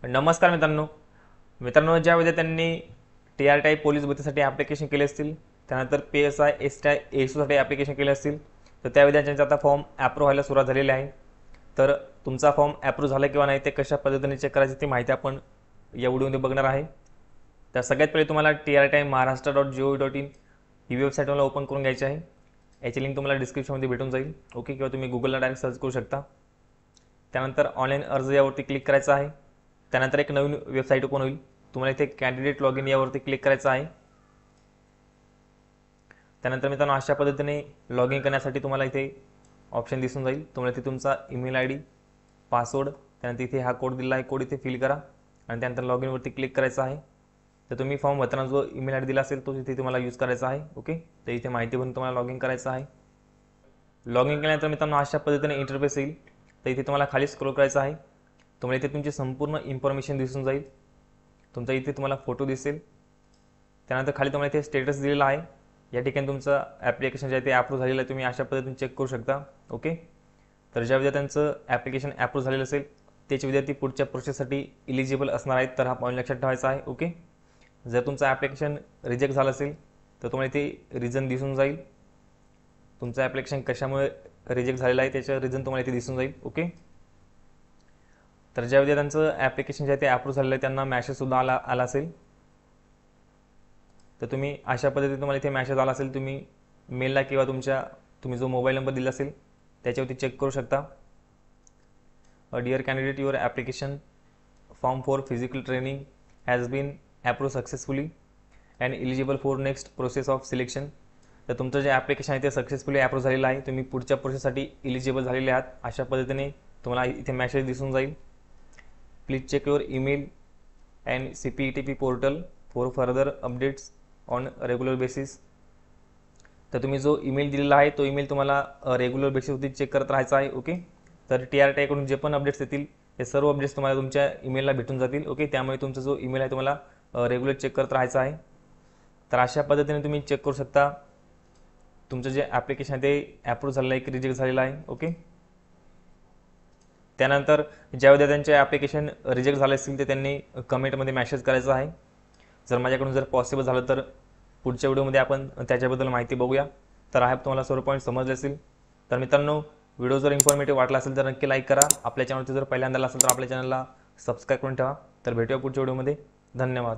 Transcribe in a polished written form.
नमस्कार मित्रांनो, ज्या विद्यार्थ्यांनी TR टाईप पोलीस भरतीसाठी ॲप्लिकेशन केले असतील, त्यानंतर PSI STI ASUसाठी ॲप्लिकेशन केले असतील, तर त्या विद्यार्थ्यांचा आता फॉर्म ॲप्रूव्ह व्हायला सुरुवात झालेली आहे. तर तुमचा फॉर्म ॲप्रूव्ह झाला किंवा नाही ते कशा पद्धतीने चेक करायची ती माहिती आपण या व्हिडिओमध्ये बघणार आहे. तर सगळ्यात पहिले तुम्हाला TRTimeMaharashtra.gov.in ही वेबसाईट मला ओपन करून घ्यायची आहे. याची लिंक तुम्हाला डिस्क्रिप्शनमध्ये भेटून जाईल. ओके, किंवा तुम्ही गुगलला डायरेक्ट सर्च करू शकता. त्यानंतर ऑनलाईन अर्ज यावरती क्लिक करायचं आहे. त्यानंतर एक नवीन वेबसाईट ओपन होईल. तुम्हाला इथे कॅन्डिडेट लॉग इन यावरती क्लिक करायचं आहे. त्यानंतर मित्रांनो अशा पद्धतीने लॉग इन करण्यासाठी तुम्हाला इथे ऑप्शन दिसून जाईल. तुम्हाला इथे तुमचा ईमेल ID, पासवर्ड, त्यानंतर इथे हा कोड दिला आहे, कोड इथे फिल करा आणि त्यानंतर लॉग इनवरती क्लिक करायचं आहे. तर तुम्ही फॉर्म भरताना जो ईमेल ID दिला असेल तो इथे तुम्हाला यूज करायचा आहे. ओके, तर इथे माहिती भरून तुम्हाला लॉग इन करायचं आहे. लॉग इन केल्यानंतर मित्रांनो अशा पद्धतीने इंटरफेस येईल. तर इथे तुम्हाला खाली स्क्रोल करायचं आहे. तुम्हाला इथे तुमची संपूर्ण इन्फॉर्मेशन दिसून जाईल. तुमचा इथे तुम्हाला फोटो दिसेल. त्यानंतर खाली तुम्हाला इथे स्टेटस दिलेला आहे. या ठिकाणी तुमचं ॲप्लिकेशन जे आहे ते ॲप्रूव्ह झालेलं आहे. तुम्ही अशा पद्धतीने चेक करू शकता. ओके, तर ज्या विद्यार्थ्यांचं ॲप्लिकेशन ॲप्रूव्ह झालेलं असेल त्याचे विद्यार्थी पुढच्या प्रोसेससाठी इलिजिबल असणार आहेत. तर हा पॉईंट लक्षात ठेवायचा आहे. ओके, जर तुमचं ॲप्लिकेशन रिजेक्ट झालं असेल तर तुम्हाला इथे रिझन दिसून जाईल. तुमचं ॲप्लिकेशन कशामुळे रिजेक्ट झालेलं आहे त्याचं रिझन तुम्हाला इथे दिसून जाईल. ओके, तर ज्या विद्यार्थ्यांचं ॲप्लिकेशन जे आहे ते अप्रूव्ह झालेलं आहे त्यांना मॅसेजसुद्धा आला असेल. तर तुम्ही अशा पद्धतीने तुम्हाला इथे मॅसेज आला असेल, तुम्ही मेलला किंवा तुम्ही जो मोबाईल नंबर दिला असेल त्याच्यावरती चेक करू शकता. Dear candidate, your application form for physical training has been approve successfully and eligible for next process of selection. तर तुमचं जे ॲप्लिकेशन आहे ते सक्सेसफुली अप्रूव्ह झालेलं आहे. तुम्ही पुढच्या प्रोसेससाठी इलिजिबल झालेले आहात. अशा पद्धतीने तुम्हाला इथे मॅसेज दिसून जाईल. Please check your email and CPETP portal for further updates on regular basis. तर तुम्ही जो ईमेल दिलेला आहे तो ईमेल तुम्हाला रेग्युलर बेसिसवरती चेक करत राहायचा आहे. ओके, तर TRTiकडून जे पण अपडेट्स येतील ते सर्व अपडेट्स तुम्हाला तुमच्या ईमेलला भेटून जातील. ओके, त्यामुळे तुमचा जो ईमेल आहे तुम्हाला रेग्युलर चेक करत राहायचा आहे. तर अशा पद्धतीने तुम्ही चेक करू शकता तुमचं जे ॲप्लिकेशन आहे ते ॲप्रूव्ह झालेलं आहे की रिजेक्ट झालेलं आहे. ओके, त्यानंतर ज्या विद्यार्थ्यांचे ॲप्लिकेशन रिजेक्ट झाले असतील ते त्यांनी कमेंटमध्ये मॅसेज करायचा आहे. जर माझ्याकडून जर झालं तर पुढच्या व्हिडिओमध्ये आपण त्याच्याबद्दल माहिती बघूया. तर आहे तुम्हाला सर्व पॉईंट समजले असेल. तर मित्रांनो, व्हिडिओ जर इन्फॉर्मेटिव्ह वाटला असेल तर नक्की लाईक करा. आपल्या चॅनलवरती जर पहिल्यांदा असेल तर आपल्या चॅनलला सबस्क्राईब करून ठेवा. तर भेटूया पुढच्या व्हिडिओमध्ये. धन्यवाद.